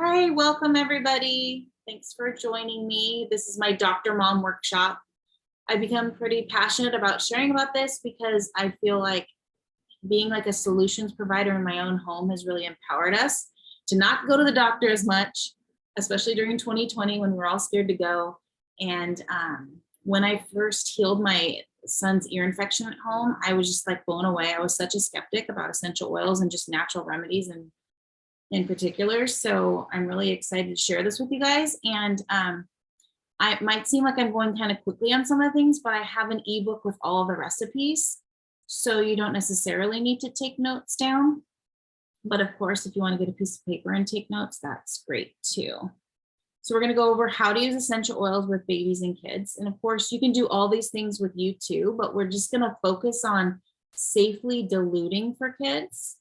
Hi, welcome everybody. Thanks for joining me. This is my Dr. Mom workshop. I've become pretty passionate about sharing about this because I feel like being like a solutions provider in my own home has really empowered us to not go to the doctor as much, especially during 2020 when we're all scared to go. And when I first healed my son's ear infection at home, I was just like blown away. I was such a skeptic about essential oils and just natural remedies and in particular. So I'm really excited to share this with you guys. And I might seem like I'm going kind of quickly on some of the things, but I have an ebook with all of the recipes. So you don't necessarily need to take notes down. But of course, if you want to get a piece of paper and take notes, that's great too. So we're going to go over how to use essential oils with babies and kids. And of course, you can do all these things with you too, but we're just going to focus on safely diluting for kids.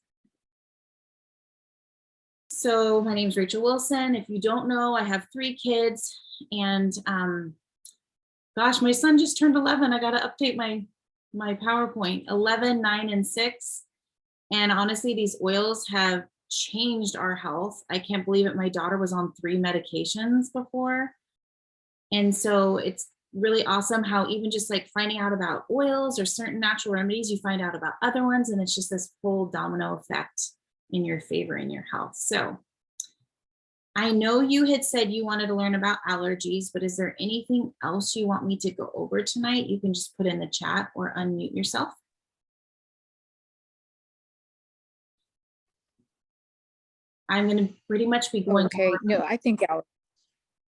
So my name is Rachel Wilson. If you don't know, I have 3 kids and gosh, my son just turned 11. I got to update my PowerPoint. 11, 9, and 6. And honestly, these oils have changed our health. I can't believe it. My daughter was on 3 medications before. And so it's really awesome how even just like finding out about oils or certain natural remedies, you find out about other ones. And it's just this whole domino effect in your favor in your health. So I know you had said you wanted to learn about allergies, but is there anything else you want me to go over tonight? You can just put in the chat or unmute yourself. I'm going to pretty much be going okay. over. No, I think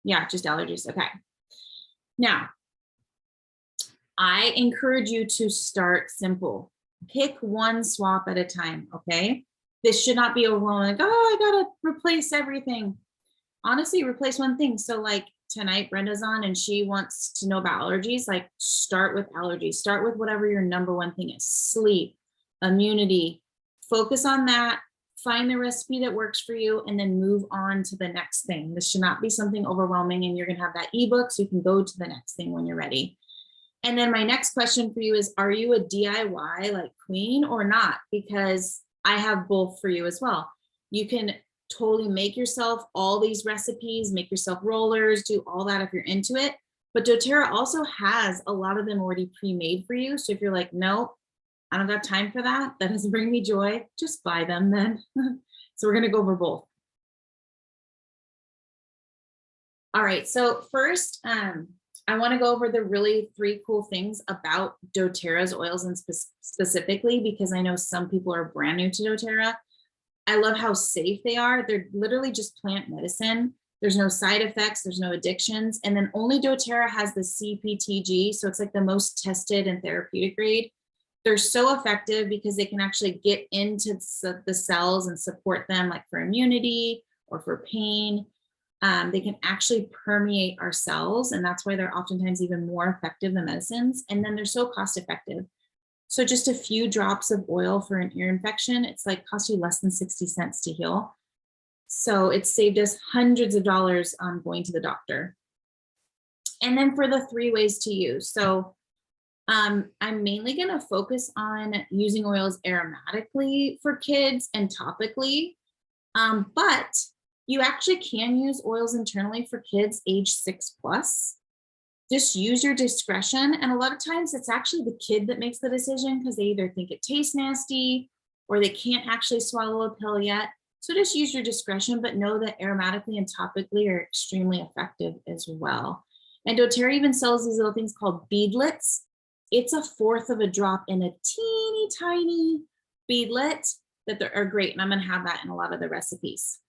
Yeah, just allergies. Okay. Now, I encourage you to start simple. Pick one swap at a time, okay? This should not be overwhelming, like, oh, I gotta replace everything. Honestly, replace one thing. So like tonight, Brenda's on and she wants to know about allergies. Like start with allergies. Start with whatever your number one thing is. Sleep, immunity. Focus on that. Find the recipe that works for you and then move on to the next thing. This should not be something overwhelming and you're gonna have that ebook so you can go to the next thing when you're ready. And then my next question for you is, are you a DIY like queen or not? Because I have both for you as well. You can totally make yourself all these recipes, make yourself rollers, do all that if you're into it. But doTERRA also has a lot of them already pre-made for you. So if you're like, no, I don't got time for that, that doesn't bring me joy, just buy them then. So we're gonna go over both. All right, so first, I want to go over the really 3 cool things about doTERRA's oils and specifically because I know some people are brand new to doTERRA. I love how safe they are. They're literally just plant medicine. There's no side effects, there's no addictions. And then only doTERRA has the CPTG. So it's like the most tested and therapeutic grade. They're so effective because they can actually get into the cells and support them like for immunity or for pain. They can actually permeate our cells, and that's why they're oftentimes even more effective than medicines. And then they're so cost effective. So just a few drops of oil for an ear infection, it's like cost you less than 60 cents to heal. So it's saved us hundreds of dollars on going to the doctor. And then for the 3 ways to use. So I'm mainly going to focus on using oils aromatically for kids and topically, but you actually can use oils internally for kids age 6+. Just use your discretion. And a lot of times it's actually the kid that makes the decision because they either think it tastes nasty or they can't actually swallow a pill yet. So just use your discretion, but know that aromatically and topically are extremely effective as well. And doTERRA even sells these little things called beadlets. It's 1/4 of a drop in a teeny tiny beadlet that are great. And I'm going to have that in a lot of the recipes.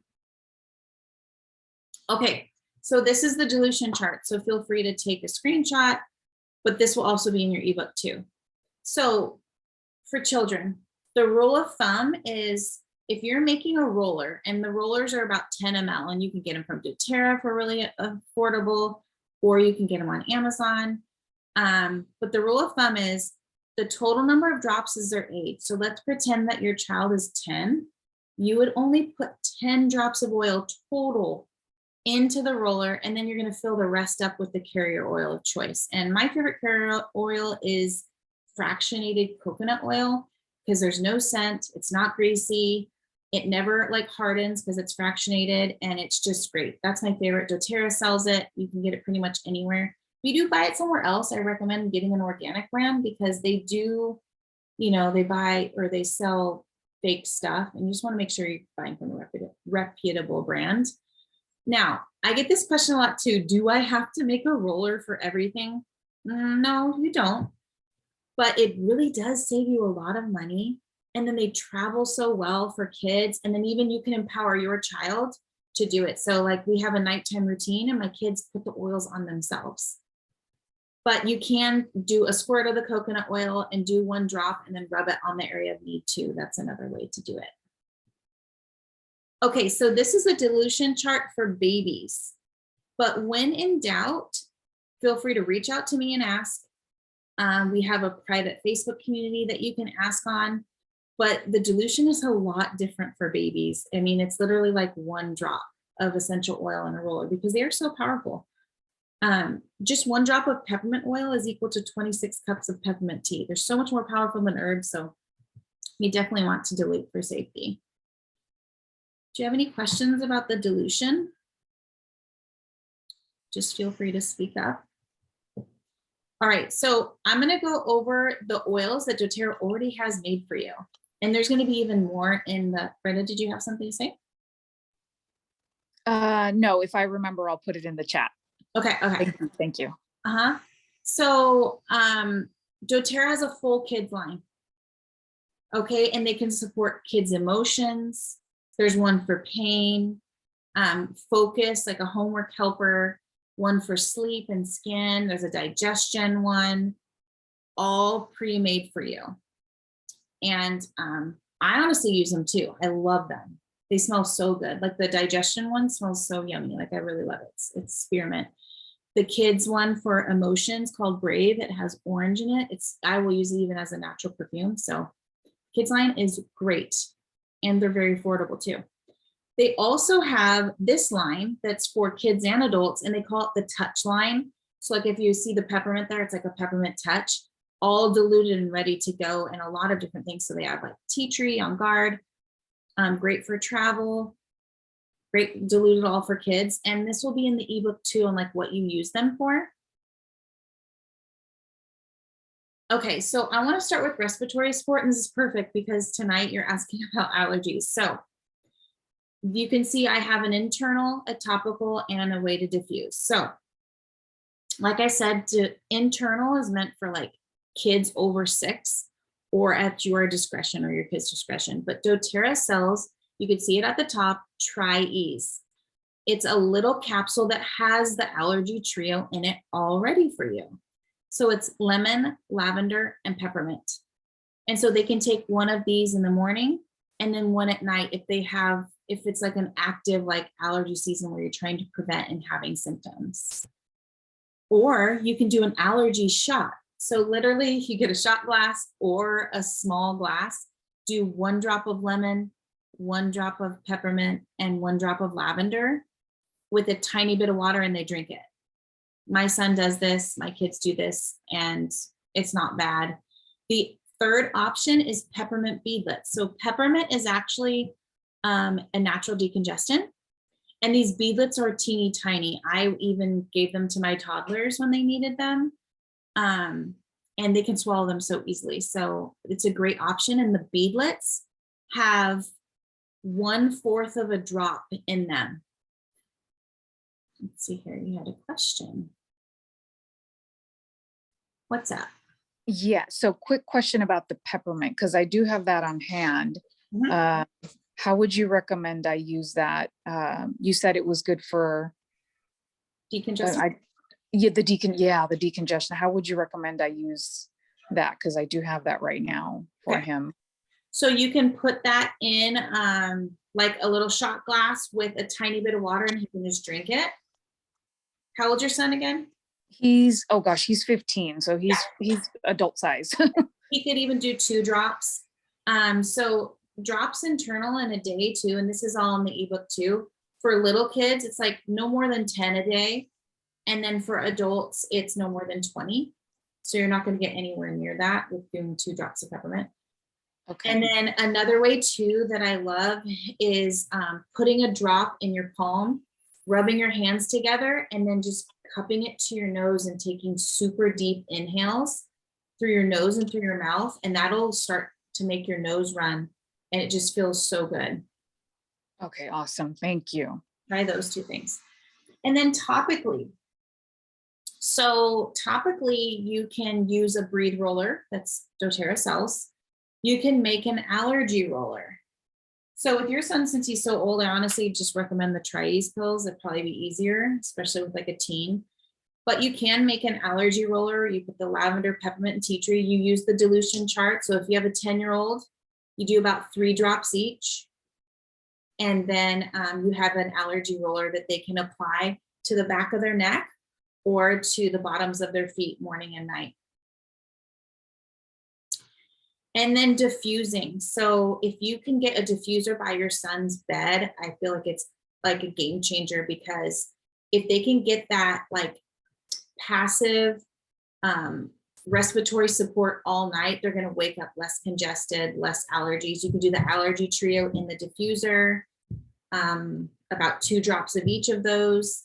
Okay, so this is the dilution chart. So feel free to take a screenshot, but this will also be in your ebook too. So for children, the rule of thumb is if you're making a roller, and the rollers are about 10 ml, and you can get them from doTERRA for really affordable, or you can get them on Amazon. But the rule of thumb is the total number of drops is their age. So let's pretend that your child is 10. You would only put 10 drops of oil total into the roller, and then you're going to fill the rest up with the carrier oil of choice. And my favorite carrier oil is fractionated coconut oil because there's no scent, it's not greasy, It never like hardens because it's fractionated, and it's just great. That's my favorite. doTERRA sells it. You can get it pretty much anywhere. If you do buy it somewhere else, I recommend getting an organic brand, because they do, they buy or they sell fake stuff, and you just want to make sure you're buying from a reputable brand. Now, I get this question a lot too. Do I have to make a roller for everything? No, you don't. But it really does save you a lot of money. And then they travel so well for kids. And then even you can empower your child to do it. So like we have a nighttime routine, and my kids put the oils on themselves. But you can do a squirt of the coconut oil and do 1 drop and then rub it on the area of need too. That's another way to do it. Okay, so this is a dilution chart for babies. But when in doubt, feel free to reach out to me and ask. We have a private Facebook community that you can ask on, but the dilution is a lot different for babies. I mean, it's literally like 1 drop of essential oil in a roller, because they are so powerful. Just 1 drop of peppermint oil is equal to 26 cups of peppermint tea. They're so much more powerful than herbs, so you definitely want to dilute for safety. Do you have any questions about the dilution? Just feel free to speak up. All right, so I'm going to go over the oils that doTERRA already has made for you. And there's going to be even more in the, Brenda, did you have something to say? No, if I remember, I'll put it in the chat. Okay, okay. Thank you. So doTERRA has a full kids line. Okay, and they can support kids' emotions. There's one for pain, focus, like a homework helper, one for sleep and skin. There's a digestion one, all pre-made for you. And I honestly use them too. I love them. They smell so good. Like the digestion one smells so yummy. Like I really love it. It's spearmint. The kids one for emotions called Brave. It has orange in it. I will use it even as a natural perfume. So kids line is great. And they're very affordable too. They also have this line that's for kids and adults, and they call it the touch line. So like if you see the peppermint there, it's like a peppermint touch, all diluted and ready to go, and a lot of different things. So they have like tea tree, on guard, great for travel, great diluted all for kids. And this will be in the ebook too, on like what you use them for. Okay, so I want to start with respiratory support, and this is perfect because tonight you're asking about allergies. So you can see I have an internal, a topical, and a way to diffuse. So like I said, internal is meant for like kids over 6 or at your discretion or your kid's discretion. But doTERRA sells, you can see it at the top, Tri-Ease. It's a little capsule that has the allergy trio in it already for you. So it's lemon, lavender, and peppermint. And so they can take one of these in the morning and then one at night if it's like an active like allergy season where you're trying to prevent and having symptoms. Or you can do an allergy shot. So literally you get a shot glass or a small glass, do 1 drop of lemon, 1 drop of peppermint, and 1 drop of lavender with a tiny bit of water, and they drink it. My son does this, my kids do this, and it's not bad. The third option is peppermint beadlets. So peppermint is actually a natural decongestant. And these beadlets are teeny tiny. I even gave them to my toddlers when they needed them. And they can swallow them so easily. So it's a great option. And the beadlets have 1/4 of a drop in them. Let's see here, you had a question. What's up? Yeah, so quick question about the peppermint, because I do have that on hand. How would you recommend I use that? You said it was good for decongestion. The decongestion. How would you recommend I use that? Because I do have that right now for him. So you can put that in like a little shot glass with a tiny bit of water, and he can just drink it. How old's your son again? He's 15, so he's adult size. He could even do 2 drops. So drops internal in a day too, and this is all in the ebook too. For little kids, it's like no more than 10 a day, and then for adults, it's no more than 20. So you're not going to get anywhere near that with doing 2 drops of peppermint. Okay. And then another way too that I love is putting a drop in your palm, rubbing your hands together, and then just cupping it to your nose and taking super deep inhales through your nose and through your mouth. And that'll start to make your nose run. And it just feels so good. Okay, awesome. Thank you. Try those two things. And then topically. So topically, you can use a breathe roller, that's doTERRA cells. You can make an allergy roller. So with your son, since he's so old, I honestly just recommend the Tri-Ease pills. It'd probably be easier, especially with like a teen. But you can make an allergy roller. You put the lavender, peppermint, and tea tree. You use the dilution chart. So if you have a 10-year-old, you do about 3 drops each. And then you have an allergy roller that they can apply to the back of their neck or to the bottoms of their feet morning and night. And then diffusing. So if you can get a diffuser by your son's bed, I feel like it's like a game changer, because if they can get that like passive respiratory support all night, they're going to wake up less congested, less allergies. You can do the allergy trio in the diffuser, about 2 drops of each of those.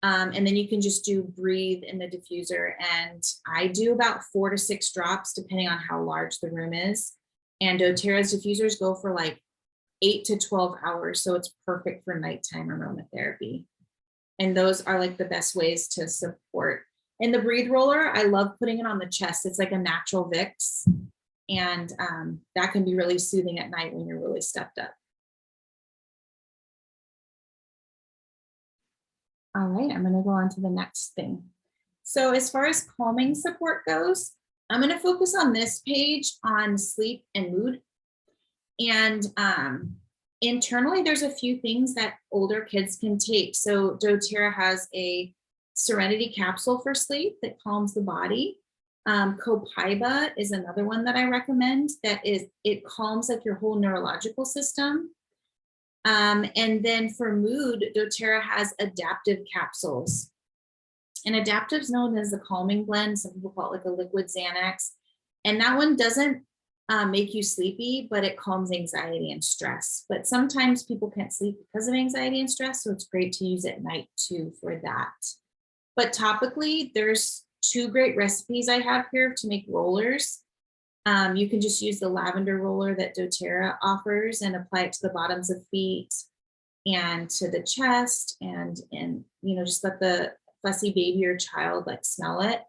And then you can just do breathe in the diffuser. And I do about 4 to 6 drops, depending on how large the room is. And doTERRA's diffusers go for like 8 to 12 hours. So it's perfect for nighttime aromatherapy. And those are like the best ways to support. And the breathe roller, I love putting it on the chest. It's like a natural Vicks. And that can be really soothing at night when you're really stepped up. All right, I'm going to go on to the next thing. So as far as calming support goes, I'm going to focus on this page on sleep and mood. And internally, there's a few things that older kids can take. So doTERRA has a Serenity capsule for sleep that calms the body. Copaiba is another one that I recommend. It calms like your whole neurological system. And then for mood, doTERRA has adaptive capsules. And adaptive is known as the calming blend. Some people call it like a liquid Xanax. And that one doesn't make you sleepy, but it calms anxiety and stress. But sometimes people can't sleep because of anxiety and stress. So it's great to use at night too for that. But topically, there's 2 great recipes I have here to make rollers. You can just use the lavender roller that doTERRA offers and apply it to the bottoms of feet and to the chest, and you know, just let the fussy baby or child like smell it.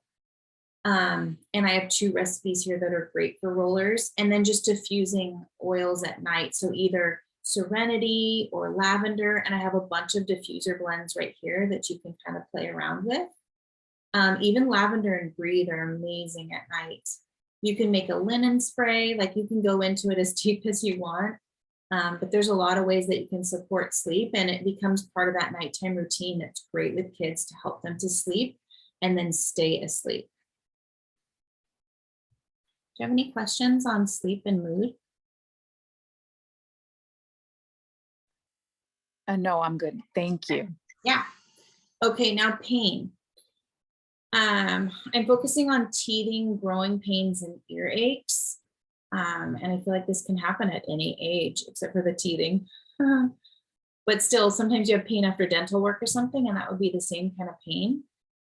And I have 2 recipes here that are great for rollers, and then just diffusing oils at night. So either Serenity or lavender, and I have a bunch of diffuser blends right here that you can kind of play around with. Even lavender and breathe are amazing at night. You can make a linen spray, like you can go into it as deep as you want, but there's a lot of ways that you can support sleep, and it becomes part of that nighttime routine that's great with kids to help them to sleep and then stay asleep. Do you have any questions on sleep and mood? No, I'm good. Thank you. Yeah. Okay, now pain. I'm focusing on teething, growing pains, and earaches. And I feel like this can happen at any age, except for the teething. But still, sometimes you have pain after dental work or something, and that would be the same kind of pain.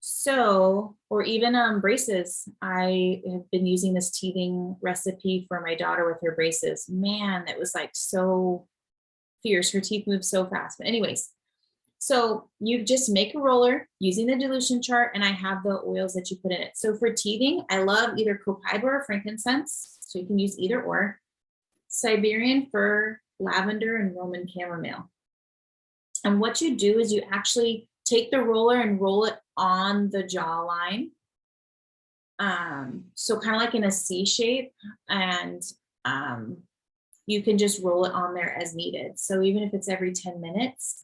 So, or even braces. I have been using this teething recipe for my daughter with her braces. Man, it was like so fierce. Her teeth move so fast. But anyways, so you just make a roller using the dilution chart, and I have the oils that you put in it. So for teething, I love either copaiba or frankincense. So you can use either or. Siberian fir, lavender, and Roman chamomile. And what you do is you actually take the roller and roll it on the jawline. So kind of like in a C shape, and you can just roll it on there as needed. So even if it's every 10 minutes,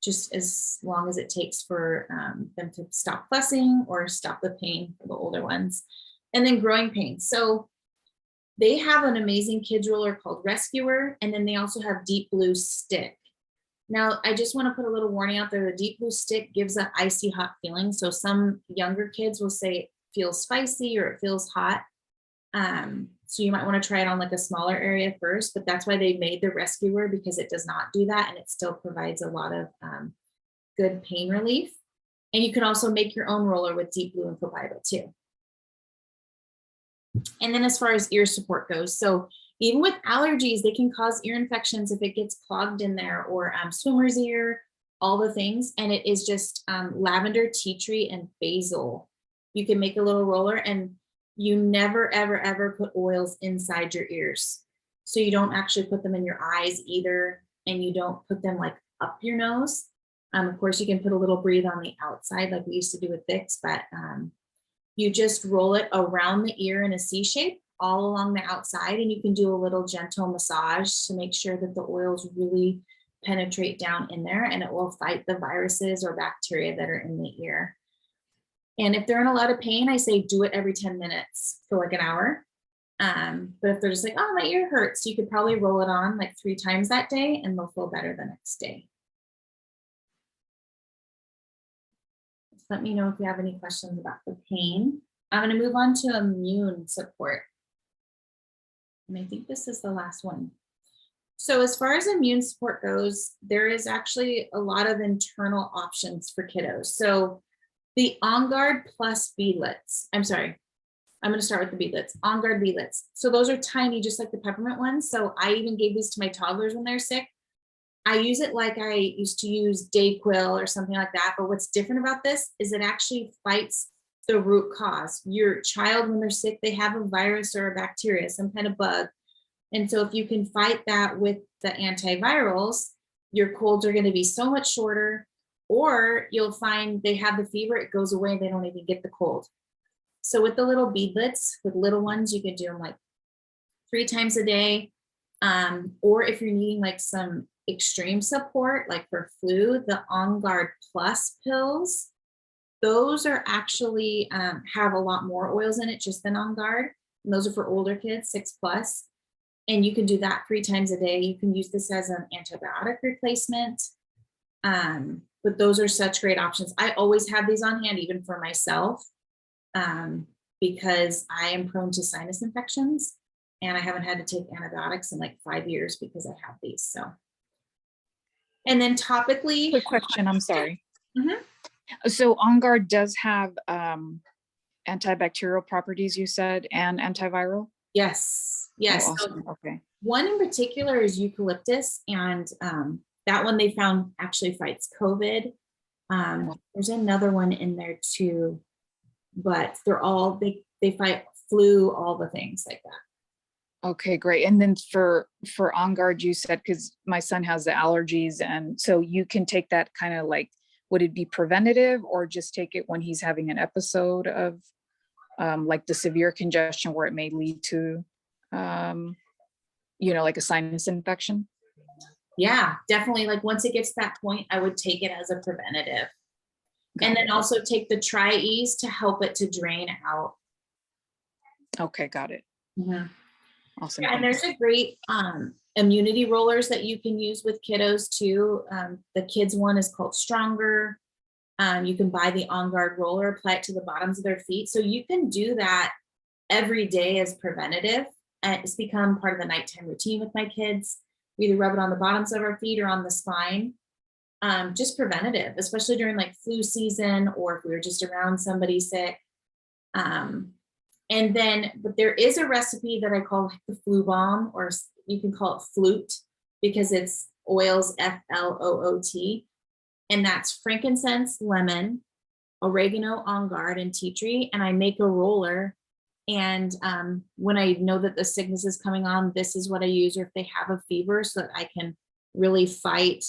just as long as it takes for them to stop fussing or stop the pain for the older ones. And then growing pains. So they have an amazing kids roller called Rescuer, and then they also have Deep Blue Stick. Now, I just want to put a little warning out there. The Deep Blue Stick gives that icy hot feeling. So some younger kids will say it feels spicy or it feels hot. So you might want to try it on like a smaller area first, but that's why they made the rescuer, because it does not do that. And it still provides a lot of good pain relief. And you can also make your own roller with Deep Blue and Copaiba too. And then as far as ear support goes, so even with allergies, they can cause ear infections if it gets clogged in there, or swimmer's ear, all the things. And it is just lavender, tea tree, and basil. You can make a little roller, and you never, ever, ever put oils inside your ears. So you don't actually put them in your eyes either. And you don't put them like up your nose. Of course, you can put a little breathe on the outside like we used to do with Vicks, but you just roll it around the ear in a C shape all along the outside, and you can do a little gentle massage to make sure that the oils really penetrate down in there, and it will fight the viruses or bacteria that are in the ear. And if they're in a lot of pain, I say do it every 10 minutes for like an hour. But if they're just like, oh, my ear hurts, you could probably roll it on like 3 times that day and they'll feel better the next day. Let me know if you have any questions about the pain. I'm going to move on to immune support. And I think this is the last one. So as far as immune support goes, there is actually a lot of internal options for kiddos. So the On Guard Plus beadlets, I'm sorry, I'm going to start with the beadlets, On Guard beadlets. So those are tiny, just like the peppermint ones. So I even gave these to my toddlers when they're sick. I use it like I used to use Dayquil or something like that. But what's different about this is it actually fights the root cause. Your child, when they're sick, they have a virus or a bacteria, some kind of bug. And so if you can fight that with the antivirals, your colds are going to be so much shorter, or you'll find they have the fever, it goes away, they don't even get the cold. So with the little beadlets, with little ones, you could do them like 3 times a day. Or if you're needing like some extreme support, like for flu, the On Guard Plus pills, those are actually have a lot more oils in it just than On Guard. And those are for older kids, 6+. And you can do that 3 times a day. You can use this as an antibiotic replacement. But those are such great options. I always have these on hand, even for myself, because I am prone to sinus infections. And I haven't had to take antibiotics in like 5 years because I have these. So, and then topically. Quick question, I'm sorry. Mhm. So On Guard does have antibacterial properties, you said, and antiviral? Yes, yes. Oh, awesome. Okay. One in particular is eucalyptus, and that one they found actually fights COVID. There's another one in there too, but they're all, they fight flu, all the things like that. Okay, great. And then for On Guard, you said, because my son has the allergies, and so you can take that kind of like, would it be preventative, or just take it when he's having an episode of like the severe congestion where it may lead to, like a sinus infection? Yeah, definitely. Like once it gets to that point, I would take it as a preventative. And then also take the Tri-Ease to help it to drain out. Okay, got it. Mm-hmm. Awesome. Yeah, and there's a great immunity rollers that you can use with kiddos too. The kids one is called Stronger. You can buy the On Guard roller, apply it to the bottoms of their feet. So you can do that every day as preventative. And it's become part of the nighttime routine with my kids. We either rub it on the bottoms of our feet or on the spine. Just preventative, especially during like flu season, or if we were just around somebody sick. And then, but there is a recipe that I call like the flu bomb, or you can call it flute, because it's oils, FLOOT. And that's frankincense, lemon, oregano, On Guard, and tea tree. And I make a roller. And when I know that the sickness is coming on, this is what I use, or if they have a fever, so that I can really fight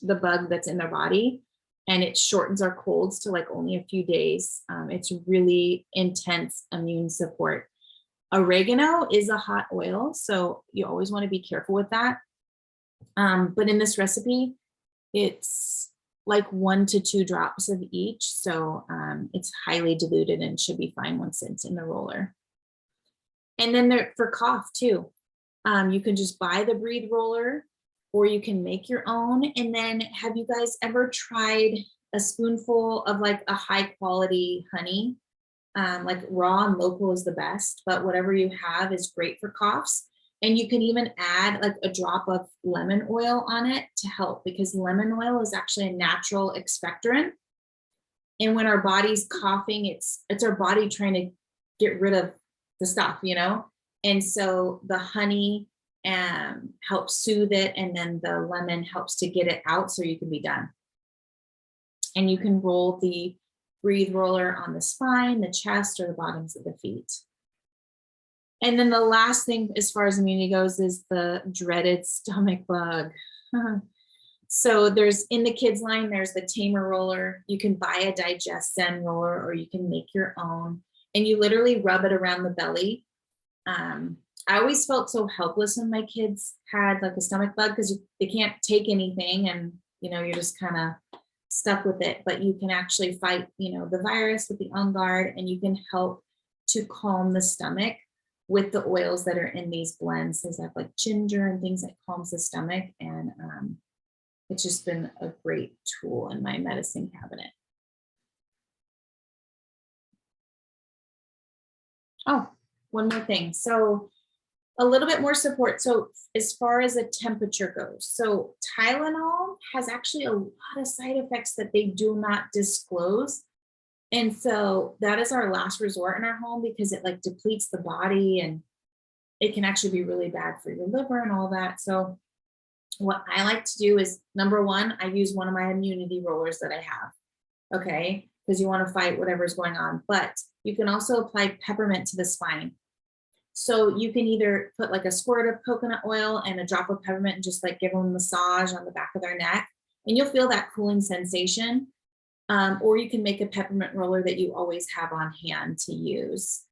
the bug that's in their body. And it shortens our colds to like only a few days. It's really intense immune support. Oregano is a hot oil, so you always want to be careful with that. But in this recipe, it's like 1 to 2 drops of each. So it's highly diluted and should be fine once it's in the roller. And then there, for cough too, you can just buy the Breathe roller, or you can make your own. And then have you guys ever tried a spoonful of like a high quality honey? Like raw and local is the best, but whatever you have is great for coughs. And you can even add like a drop of lemon oil on it to help, because lemon oil is actually a natural expectorant. And when our body's coughing, it's our body trying to get rid of the stuff, you know? And so the honey helps soothe it, and then the lemon helps to get it out so you can be done. And you can roll the breathe roller on the spine, the chest, or the bottoms of the feet. And then the last thing as far as immunity goes is the dreaded stomach bug. So there's, in the kids line, there's the Tamer roller. You can buy a Digest-Zen roller, or you can make your own, and you literally rub it around the belly. I always felt so helpless when my kids had like a stomach bug, because they can't take anything, and you're just kind of stuck with it. But you can actually fight the virus with the On Guard, and you can help to calm the stomach with the oils that are in these blends. There's like ginger and things that calms the stomach, and it's just been a great tool in my medicine cabinet. Oh, one more thing. So a little bit more support. So as far as the temperature goes, so Tylenol has actually a lot of side effects that they do not disclose. And so that is our last resort in our home, because it like depletes the body, and it can actually be really bad for your liver and all that. So what I like to do is, number one, I use one of my immunity rollers that I have. Okay. Because you want to fight whatever's going on, but you can also apply peppermint to the spine. So you can either put like a squirt of coconut oil and a drop of peppermint and just like give them a massage on the back of their neck, and you'll feel that cooling sensation. Or you can make a peppermint roller that you always have on hand to use.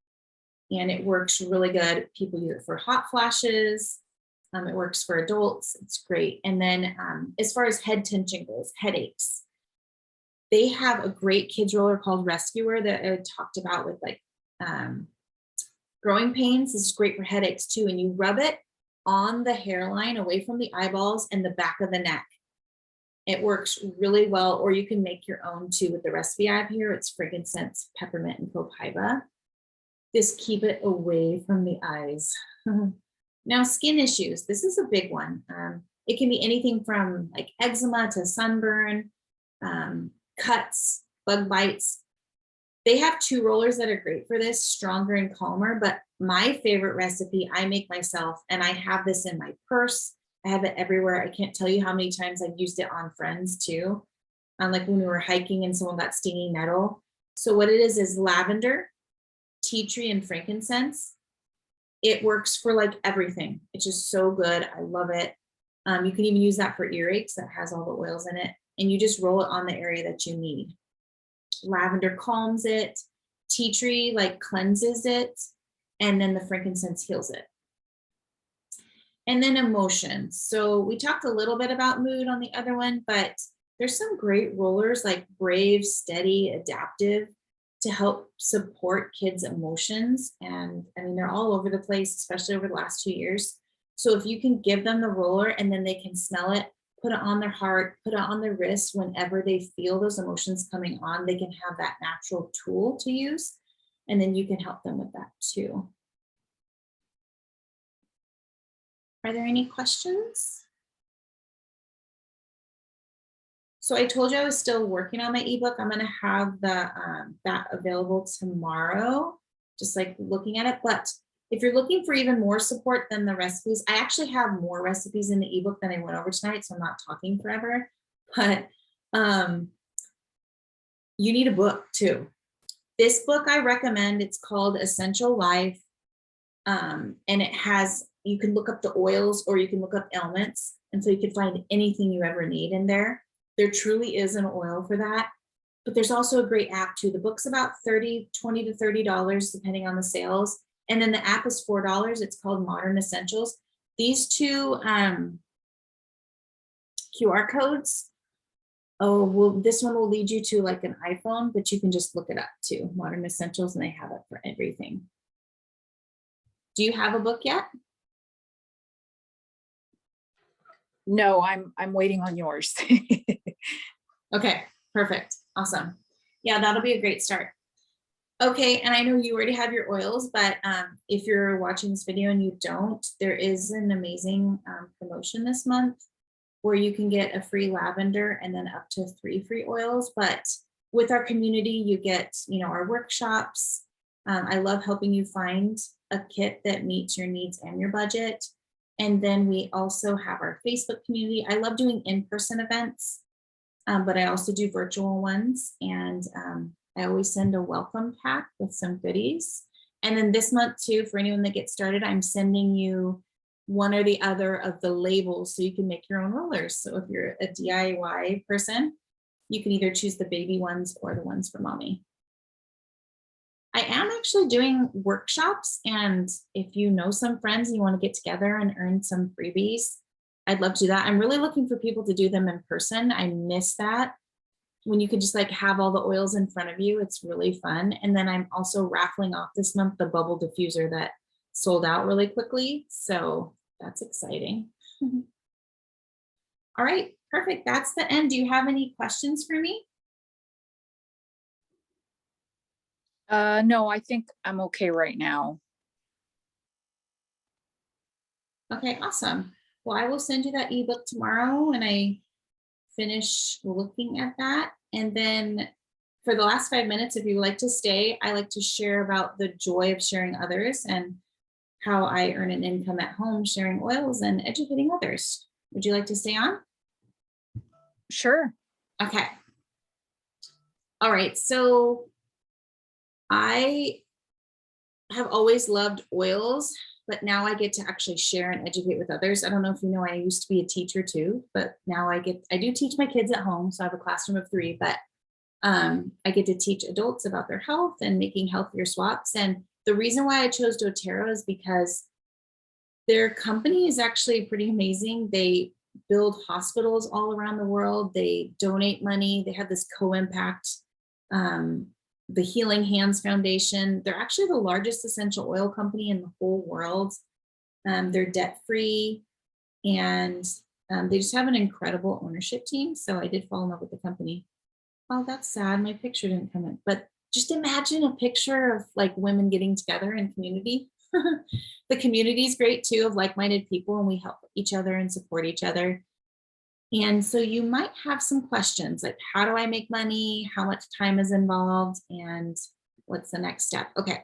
And it works really good. People use it for hot flashes. It works for adults. It's great. And then as far as head tension goes, headaches, they have a great kids roller called Rescuer that I talked about with like growing pains. This is great for headaches too. And you rub it on the hairline away from the eyeballs and the back of the neck. It works really well. Or you can make your own too with the recipe I have here. It's frankincense, peppermint, and copaiba. Just keep it away from the eyes. Now, skin issues. This is a big one. It can be anything from like eczema to sunburn, cuts, bug bites. They have two rollers that are great for this, Stronger and Calmer. But my favorite recipe I make myself, and I have this in my purse. I have it everywhere. I can't tell you how many times I've used it on friends too. Like when we were hiking and someone got stinging nettle. So what it is lavender, tea tree, and frankincense. It works for like everything. It's just so good. I love it. You can even use that for earaches. That has all the oils in it. And you just roll it on the area that you need. Lavender calms it. Tea tree like cleanses it. And then the frankincense heals it. And then emotions. So we talked a little bit about mood on the other one, but there's some great rollers like Brave, Steady, Adaptive to help support kids' emotions. And I mean, they're all over the place, especially over the last 2 years. So if you can give them the roller and then they can smell it, put it on their heart, put it on their wrist, whenever they feel those emotions coming on, they can have that natural tool to use. And then you can help them with that too. Are there any questions? So I told you I was still working on my ebook. I'm going to have the that available tomorrow, just like looking at it. But if you're looking for even more support than the recipes, I actually have more recipes in the ebook than I went over tonight, so I'm not talking forever. But you need a book too. This book I recommend. It's called Essential Life, and it has, you can look up the oils or you can look up ailments, and so you can find anything you ever need in there. There truly is an oil for that. But there's also a great app too. The book's about $20 to $30, depending on the sales. And then the app is $4. It's called Modern Essentials. These two QR codes, oh, well, this one will lead you to like an iPhone, but you can just look it up too, Modern Essentials, and they have it for everything. Do you have a book yet? No, I'm waiting on yours. Okay, perfect. Awesome. Yeah, that'll be a great start. Okay, and I know you already have your oils, but if you're watching this video and you don't, there is an amazing promotion this month where you can get a free lavender and then up to 3 free oils. But with our community, you get, our workshops. I love helping you find a kit that meets your needs and your budget. And then we also have our Facebook community. I love doing in-person events, but I also do virtual ones. And I always send a welcome pack with some goodies. And then this month too, for anyone that gets started, I'm sending you one or the other of the labels so you can make your own rollers. So if you're a DIY person, you can either choose the baby ones or the ones for mommy. I am actually doing workshops, and if you know some friends and you want to get together and earn some freebies, I'd love to do that. I'm really looking for people to do them in person. I miss that when you could just like have all the oils in front of you. It's really fun. And then I'm also raffling off this month the bubble diffuser that sold out really quickly. So that's exciting. All right, perfect. That's the end. Do you have any questions for me? No, I think I'm okay right now. Okay, awesome. Well, I will send you that ebook tomorrow when I finish looking at that. And then for the last 5 minutes, if you would like to stay, I like to share about the joy of sharing others and how I earn an income at home sharing oils and educating others. Would you like to stay on? Sure. Okay. All right. So I have always loved oils, but now I get to actually share and educate with others. I don't know if you know, I used to be a teacher too, but now I do teach my kids at home. So I have a classroom of 3, but I get to teach adults about their health and making healthier swaps. And the reason why I chose doTERRA is because their company is actually pretty amazing. They build hospitals all around the world. They donate money. They have this co-impact, the Healing Hands Foundation. They're actually the largest essential oil company in the whole world. They're debt-free, and they just have an incredible ownership team. So I did fall in love with the company. Oh, that's sad. My picture didn't come in, but just imagine a picture of like women getting together in community. The community is great too, of like-minded people, and we help each other and support each other. And so you might have some questions like, how do I make money? How much time is involved? And what's the next step? Okay.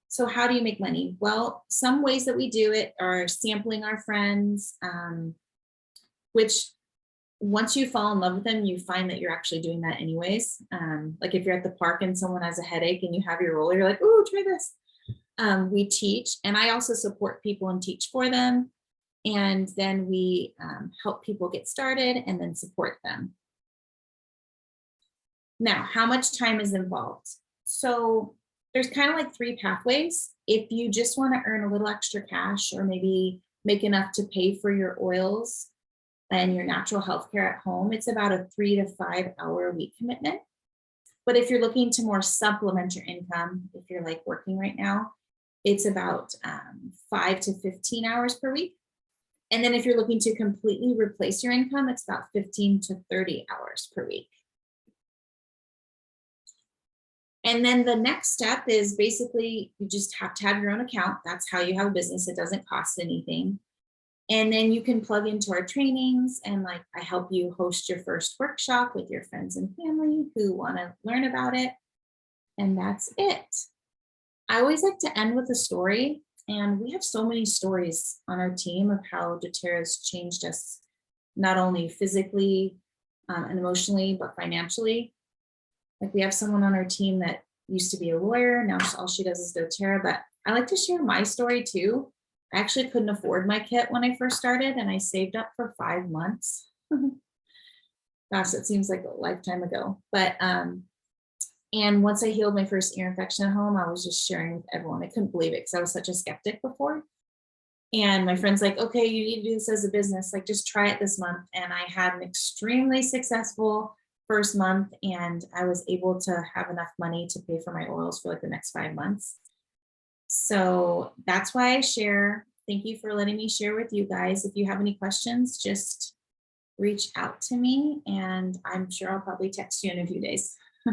So how do you make money? Well, some ways that we do it are sampling our friends, which once you fall in love with them, you find that you're actually doing that anyways. Like if you're at the park and someone has a headache and you have your roller, you're like, oh, try this. We teach, and I also support people and teach for them. And then we help people get started and then support them. Now, how much time is involved? So there's kind of like 3 pathways. If you just want to earn a little extra cash or maybe make enough to pay for your oils and your natural health care at home, it's about a 3 to 5 hour a week commitment. But if you're looking to more supplement your income, if you're like working right now, it's about 5 to 15 hours per week. And then if you're looking to completely replace your income, it's about 15 to 30 hours per week. And then the next step is basically you just have to have your own account. That's how you have a business. It doesn't cost anything. And then you can plug into our trainings, and like I help you host your first workshop with your friends and family who want to learn about it. And that's it. I always like to end with a story. And we have so many stories on our team of how doTERRA has changed us, not only physically and emotionally, but financially. Like we have someone on our team that used to be a lawyer. Now all she does is doTERRA, but I like to share my story too. I actually couldn't afford my kit when I first started, and I saved up for 5 months. Gosh, it seems like a lifetime ago. But and once I healed my first ear infection at home, I was just sharing with everyone. I couldn't believe it because I was such a skeptic before. And my friend's like, okay, you need to do this as a business. Like, just try it this month. And I had an extremely successful first month, and I was able to have enough money to pay for my oils for like the next 5 months. So that's why I share. Thank you for letting me share with you guys. If you have any questions, just reach out to me, and I'm sure I'll probably text you in a few days.